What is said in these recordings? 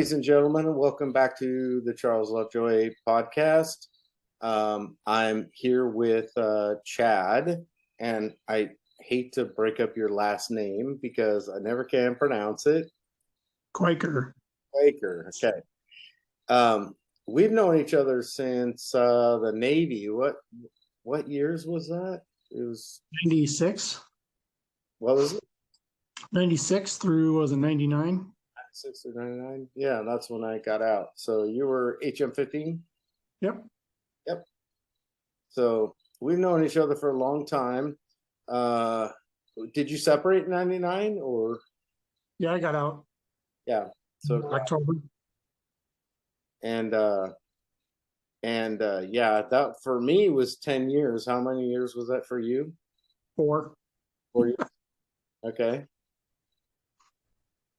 ladies and gentlemen, welcome back to the Charles Lovejoy podcast. I'm here with Chad, and I hate to break up your last name because I never can pronounce it. Quaker. Okay. We've known each other since the Navy. What years was that? It was 96. What was it? 96 through, was it 99? 96 or 99? Yeah, that's when I got out. So you were HM15? Yep. So we've known each other for a long time. Did you separate in 99 or? Yeah, I got out. Yeah. So October. And yeah, that for me was 10 years. How many years was that for you? 4. 4 years. Okay.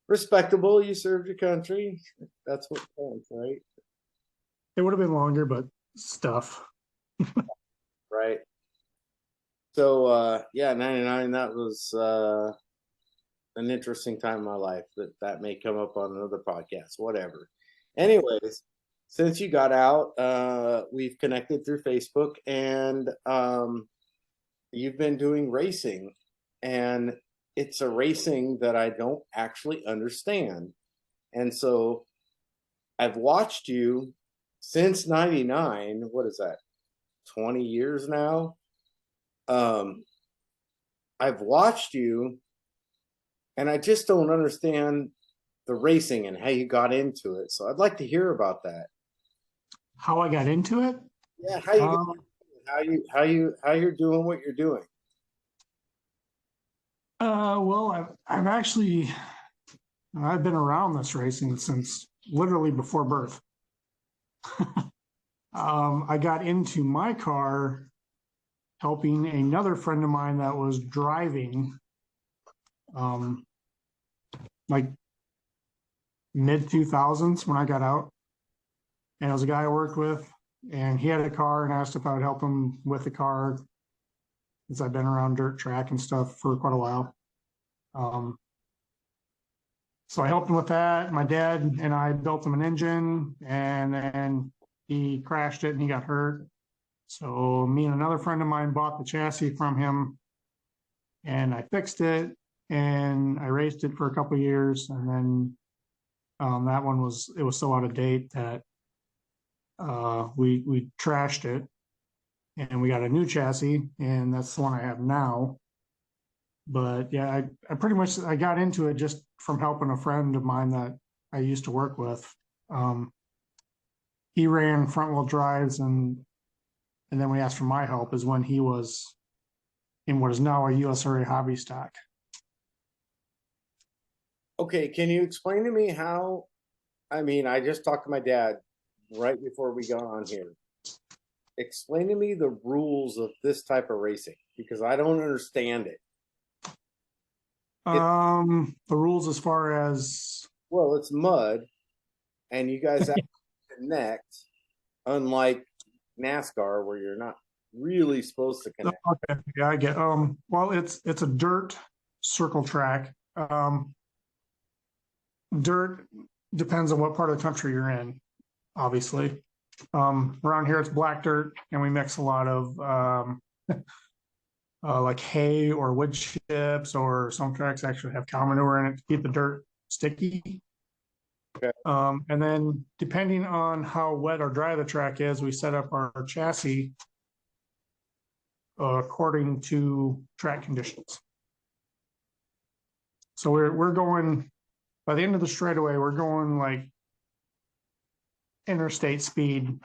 Respectable. You served your country. That's what counts, right? It would have been longer, but stuff. Right. So yeah, 99, that was an interesting time in my life. That may come up on another podcast, whatever. Anyways, since you got out, we've connected through Facebook, and you've been doing racing, and it's a racing that I don't actually understand. And so I've watched you since 99. What is that? 20 years now. I've watched you, and I just don't understand the racing and how you got into it. So I'd like to hear about that. How I got into it? Yeah, how you're doing what you're doing. Well, I've been around this racing since literally before birth. I got into my car helping another friend of mine that was driving, like mid 2000s when I got out. And it was a guy I worked with, and he had a car and asked if I would help him with the car, since I've been around dirt track and stuff for quite a while. So I helped him with that. My dad and I built him an engine, and then he crashed it and he got hurt. So me and another friend of mine bought the chassis from him, and I fixed it, and I raced it for a couple of years, and then that one was so out of date that we trashed it, and we got a new chassis, and that's the one I have now. But yeah, I pretty much I got into it just from helping a friend of mine that I used to work with. He ran front wheel drives, and then we asked for my help is when he was in what is now a USRA hobby stock. Okay, can you explain to me how? I mean, I just talked to my dad right before we got on here. Explain to me the rules of this type of racing, because I don't understand it. The rules as far as, well, it's mud, and you guys have to connect, unlike NASCAR where you're not really supposed to connect. Okay, yeah, I get. Well, it's a dirt circle track. Dirt depends on what part of the country you're in, obviously. Around here it's black dirt, and we mix a lot of like hay or wood chips, or some tracks actually have cow manure in it to keep the dirt sticky. Okay. And then depending on how wet or dry the track is, we set up our chassis according to track conditions. So we're going, by the end of the straightaway, we're going like interstate speed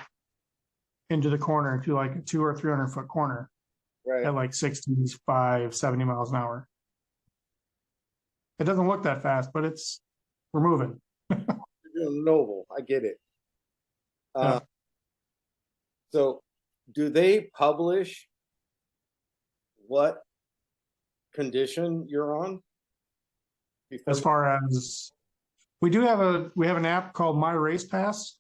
into the corner, into like a 200 or 300 foot corner. Right. At like 65, 70 miles an hour. It doesn't look that fast, but we're moving. You're doing noble. I get it. Yeah. So do they publish what condition you're on? As far as, we have an app called My Race Pass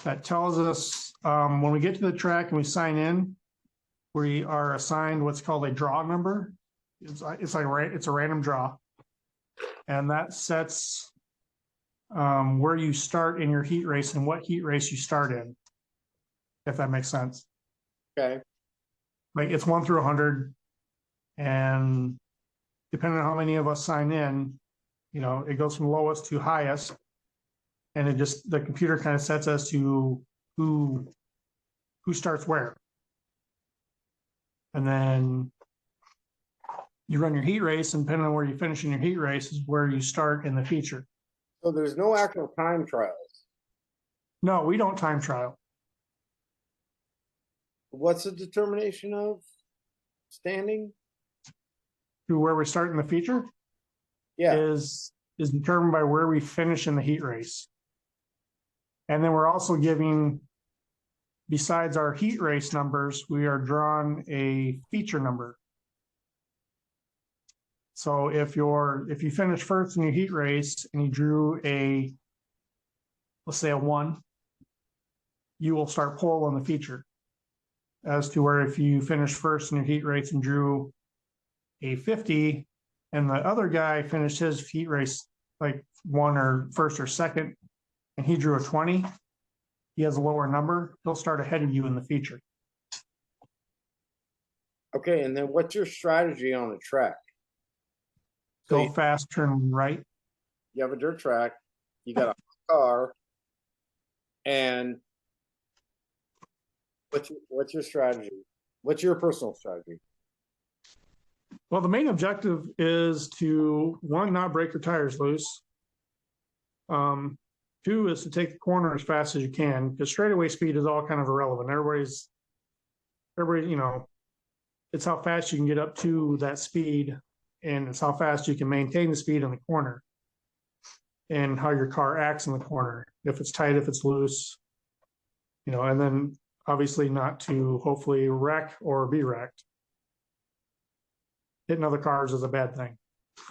that tells us when we get to the track and we sign in, we are assigned what's called a draw number. It's a random draw, and that sets where you start in your heat race and what heat race you start in, if that makes sense. Okay. Like it's 1 through 100, and depending on how many of us sign in, it goes from lowest to highest, and the computer kind of sets as to who starts where, and then you run your heat race, and depending on where you finish in your heat race is where you start in the feature. So there's no actual time trials. No, we don't time trial. What's the determination of standing? To where we start in the feature is determined by where we finish in the heat race. And then we're also giving, besides our heat race numbers, we are drawn a feature number. So if you finish first in your heat race and you drew let's say a 1, you will start pole on the feature. As to where if you finish first in your heat race and drew a 50, and the other guy finished his heat race like 1 or first or second, and he drew a 20, he has a lower number, he'll start ahead of you in the feature. Okay, and then what's your strategy on a track? Go fast, turn right. You have a dirt track, you got a car, and what's your strategy? What's your personal strategy? Well, the main objective is to, 1, not break your tires loose. 2 is to take the corner as fast as you can, because straightaway speed is all kind of irrelevant. Everybody, it's how fast you can get up to that speed, and it's how fast you can maintain the speed in the corner, and how your car acts in the corner, if it's tight, if it's loose, and then obviously not to hopefully wreck or be wrecked. Hitting other cars is a bad thing.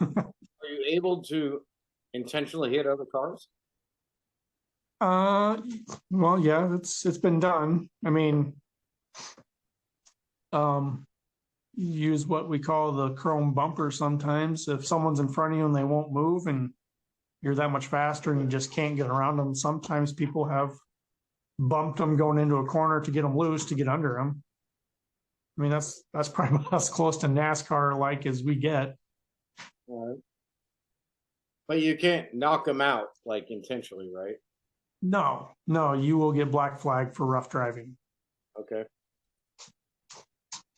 Are you able to intentionally hit other cars? Well, yeah, it's been done. I mean, use what we call the chrome bumper sometimes. If someone's in front of you and they won't move and you're that much faster and you just can't get around them, sometimes people have bumped them going into a corner to get them loose, to get under them. I mean, that's probably as close to NASCAR like as we get. Right. But you can't knock them out like intentionally, right? No, you will get black flag for rough driving. Okay.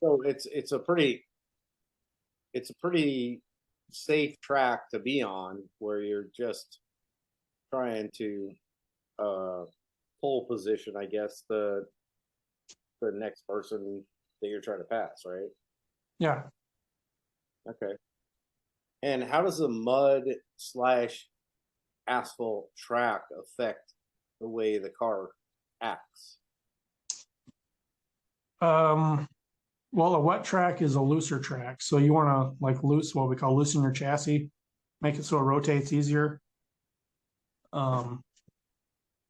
So it's a pretty safe track to be on, where you're just trying to pole position, I guess, the next person that you're trying to pass, right? Yeah. Okay. And how does the mud / asphalt track affect the way the car acts? Well, a wet track is a looser track. So you want to what we call loosen your chassis, make it so it rotates easier.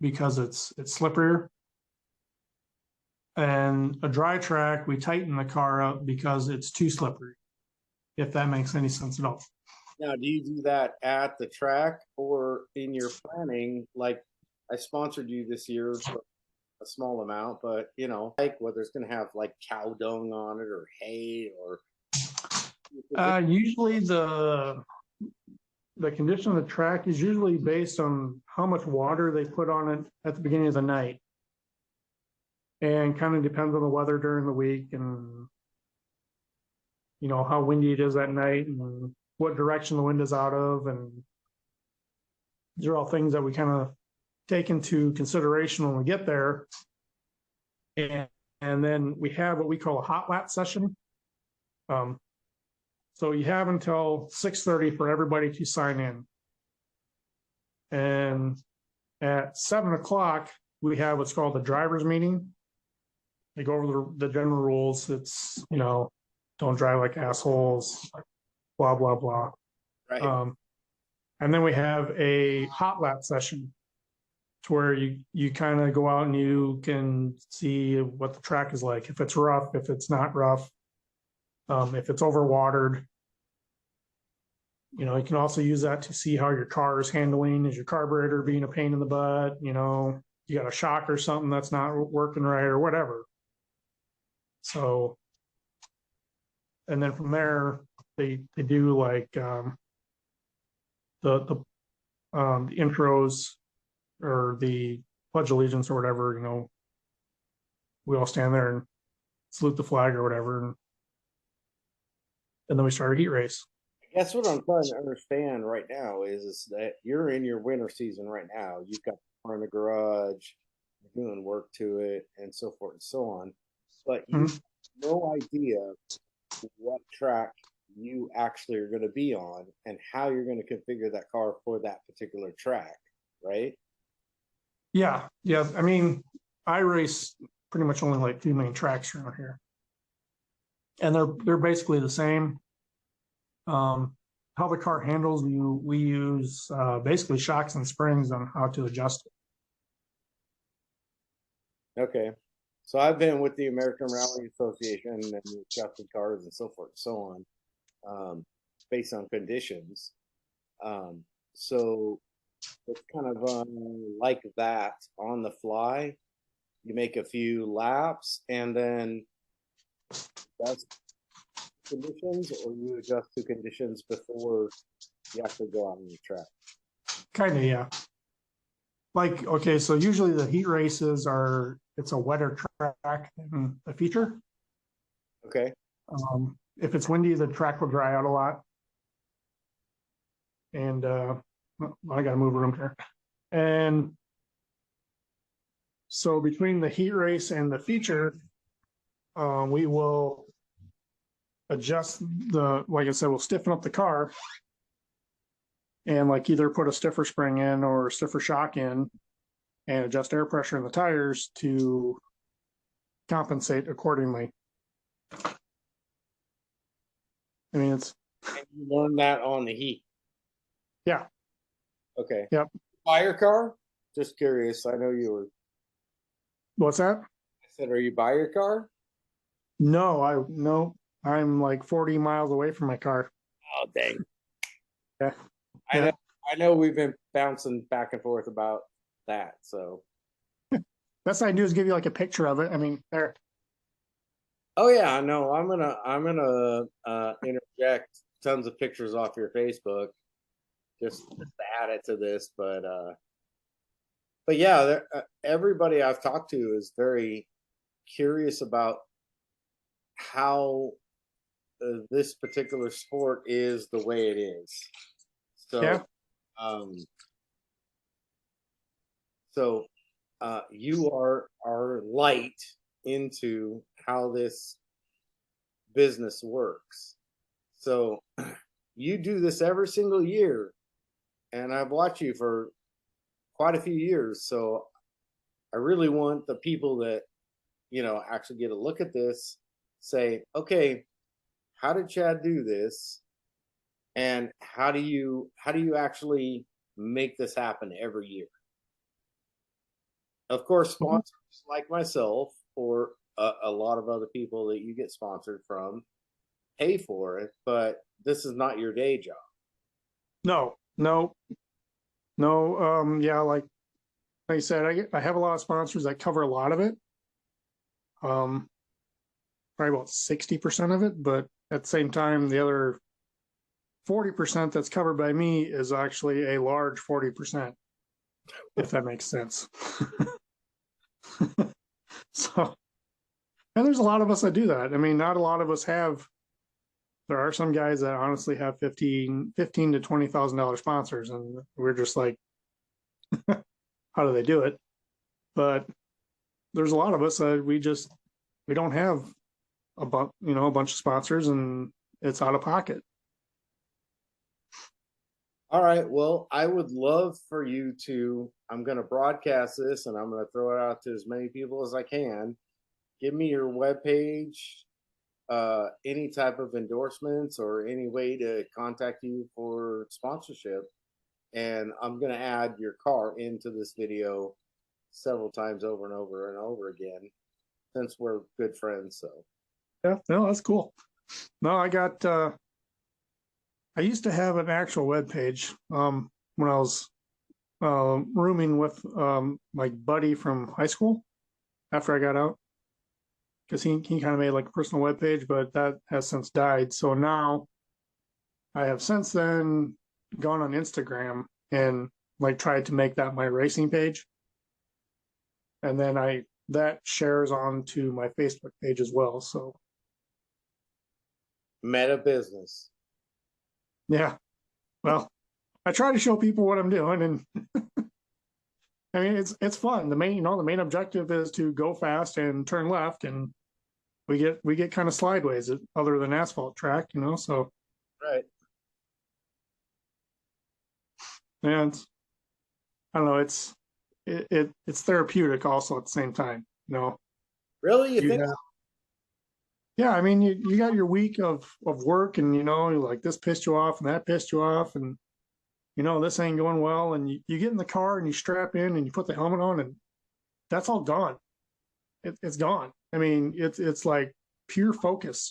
Because it's slipperier. And a dry track, we tighten the car up because it's too slippery, if that makes any sense at all. Now, do you do that at the track or in your planning? Like, I sponsored you this year for a small amount, but like whether it's going to have like cow dung on it or hay or. Usually the condition of the track is usually based on how much water they put on it at the beginning of the night, and kind of depends on the weather during the week, and how windy it is that night and what direction the wind is out of, and these are all things that we kind of take into consideration when we get there. And then we have what we call a hot lap session. So you have until 6:30 for everybody to sign in. And at 7 o'clock, we have what's called the driver's meeting. They go over the general rules. It's, don't drive like assholes, blah, blah, blah. Right. And then we have a hot lap session, to where you kind of go out and you can see what the track is like. If it's rough, if it's not rough, if it's overwatered. You know, you can also use that to see how your car is handling. Is your carburetor being a pain in the butt? You know, you got a shock or something that's not working right or whatever. So, and then from there, they do like the the intros or the Pledge of Allegiance or whatever. You know, we all stand there and salute the flag or whatever, and then we start a heat race. I guess what I'm trying to understand right now is that you're in your winter season right now. You've got the car in the garage, you're doing work to it, and so forth and so on. But you have Mhm. no idea what track you actually are going to be on and how you're going to configure that car for that particular track, right? Yeah, yeah. I mean, I race pretty much only like two main tracks around here, and they're basically the same. How the car handles, we use basically shocks and springs on how to adjust it. Okay. So I've been with the American Rally Association and adjusted cars and so forth and so on, based on conditions. Um, so it's kind of like that on the fly. You make a few laps and then adjust conditions, or you adjust to conditions before you actually go out on the track. Kind of, yeah. Like, okay, so usually the heat races are it's a wetter track than the feature. Okay. If it's windy, the track will dry out a lot, and I got to move around here. And so between the heat race and the feature, we will adjust like I said, we'll stiffen up the car and like either put a stiffer spring in or a stiffer shock in and adjust air pressure in the tires to compensate accordingly. I mean, it's And you learn that on the heat. yeah, Okay. yep. Buy your car? Just curious. I know you were. What's that? I said, are you buy your car? No, I'm like 40 miles away from my car. Oh, dang. Yeah, I yeah. know. I know we've been bouncing back and forth about that. So. Best I do is give you like a picture of it. I mean, there. Oh yeah, no, I'm gonna interject tons of pictures off your Facebook just to add it to this, but yeah, everybody I've talked to is very curious about how this particular sport is the way it is. So, Yeah. um, so you are light into how this business works. So you do this every single year, and I've watched you for quite a few years. So I really want the people that actually get a look at this say, okay, how did Chad do this, and how do you actually make this happen every year? Of course, Mhm. sponsors like myself or a lot of other people that you get sponsored from pay for it, but this is not your day job. No, no, no. Yeah, like I said, I have a lot of sponsors that cover a lot of it. Um, Probably about 60% of it, but at the same time, the other 40% that's covered by me is actually a large 40%, if that makes sense. So, and there's a lot of us that do that. I mean, not a lot of us have. There are some guys that honestly have 15 to $20,000 sponsors, and we're just like, how do they do it? But there's a lot of us that we don't have a bunch of sponsors, and it's out of pocket. All right. Well, I would love for you to. I'm going to broadcast this and I'm going to throw it out to as many people as I can. Give me your webpage, any type of endorsements, or any way to contact you for sponsorship. And I'm going to add your car into this video several times over and over and over again since we're good friends. So, Yeah, no, that's cool. No, I used to have an actual web page when I was rooming with my buddy from high school after I got out, because he kind of made like a personal web page, but that has since died. So now I have since then gone on Instagram and like tried to make that my racing page, and then that shares on to my Facebook page as well. So Meta business. yeah, well, I try to show people what I'm doing, and I mean it's fun. The main objective is to go fast and turn left, and we get kind of slideways other than asphalt track, So Right. and I don't know, it's therapeutic also at the same time, Really, you think? Yeah, I mean you got your week of work, and you're like, this pissed you off and that pissed you off, and this ain't going well, and you get in the car and you strap in and you put the helmet on, and that's all gone. It's gone. I mean, it's like pure focus.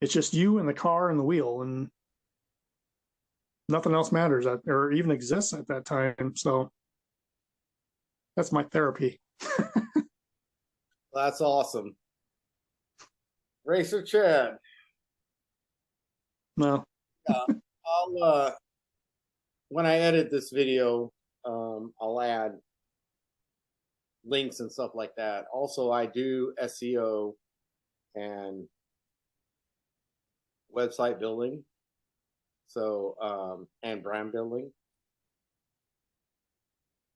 It's just you and the car and the wheel, and nothing else matters or even exists at that time. So that's my therapy. That's awesome. Racer Chad. No. I'll when I edit this video, I'll add links and stuff like that. Also, I do SEO and website building, so and brand building.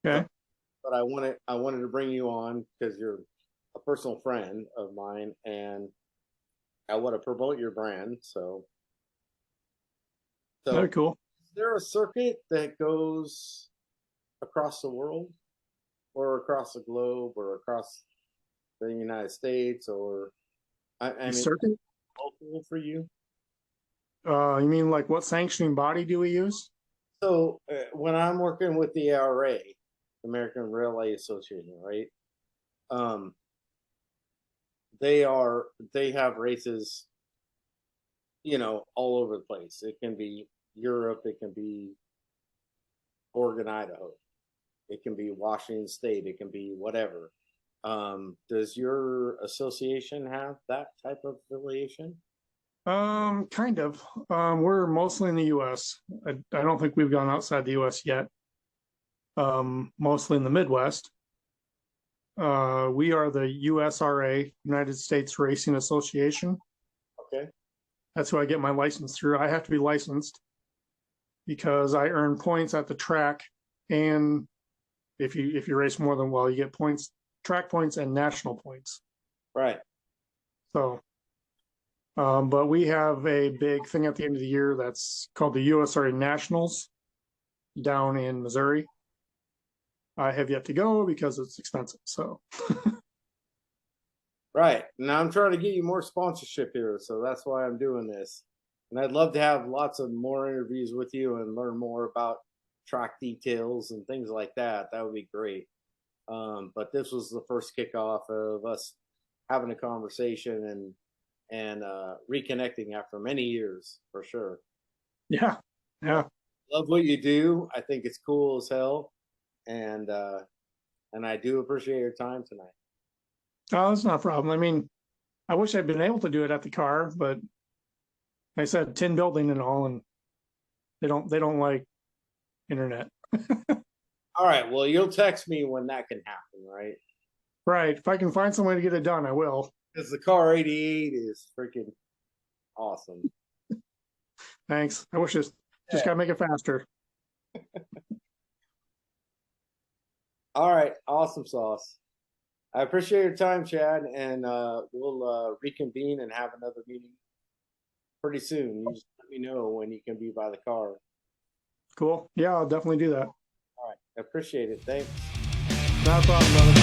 Okay. But I wanted to bring you on because you're a personal friend of mine, and I want to promote your brand. So Very cool. Is there a circuit that goes across the world, or across the globe, or across the United States, or I mean, circuit? local for you? You mean like what sanctioning body do we use? So when I'm working with the ARA, American Railway Association, right? They have races, all over the place. It can be Europe, it can be Oregon, Idaho, it can be Washington State, it can be whatever. Does your association have that type of affiliation? Kind of. We're mostly in the U.S. I don't think we've gone outside the U.S. yet. Mostly in the Midwest. We are the USRA, United States Racing Association. Okay. That's who I get my license through. I have to be licensed because I earn points at the track, and if you race more than you get points, track points and national points. Right. So, but we have a big thing at the end of the year that's called the USRA Nationals down in Missouri. I have yet to go because it's expensive. So, right. Now I'm trying to get you more sponsorship here, so that's why I'm doing this. And I'd love to have lots of more interviews with you and learn more about track details and things like that. That would be great. But this was the first kickoff of us having a conversation and reconnecting after many years, for sure. Yeah. Love what you do. I think it's cool as hell, and I do appreciate your time tonight. Oh, that's not a problem. I mean, I wish I'd been able to do it at the car, but I said tin building and all, and they don't like internet. All right. Well, you'll text me when that can happen, right? Right. If I can find some way to get it done, I will. Because the car 88 is freaking awesome. Thanks. I wish just gotta make it faster. All right. Awesome sauce. I appreciate your time, Chad, and we'll reconvene and have another meeting pretty soon. You just let me know when you can be by the car. Cool. Yeah, I'll definitely do that. All right. I appreciate it. Thanks. Not a problem, brother.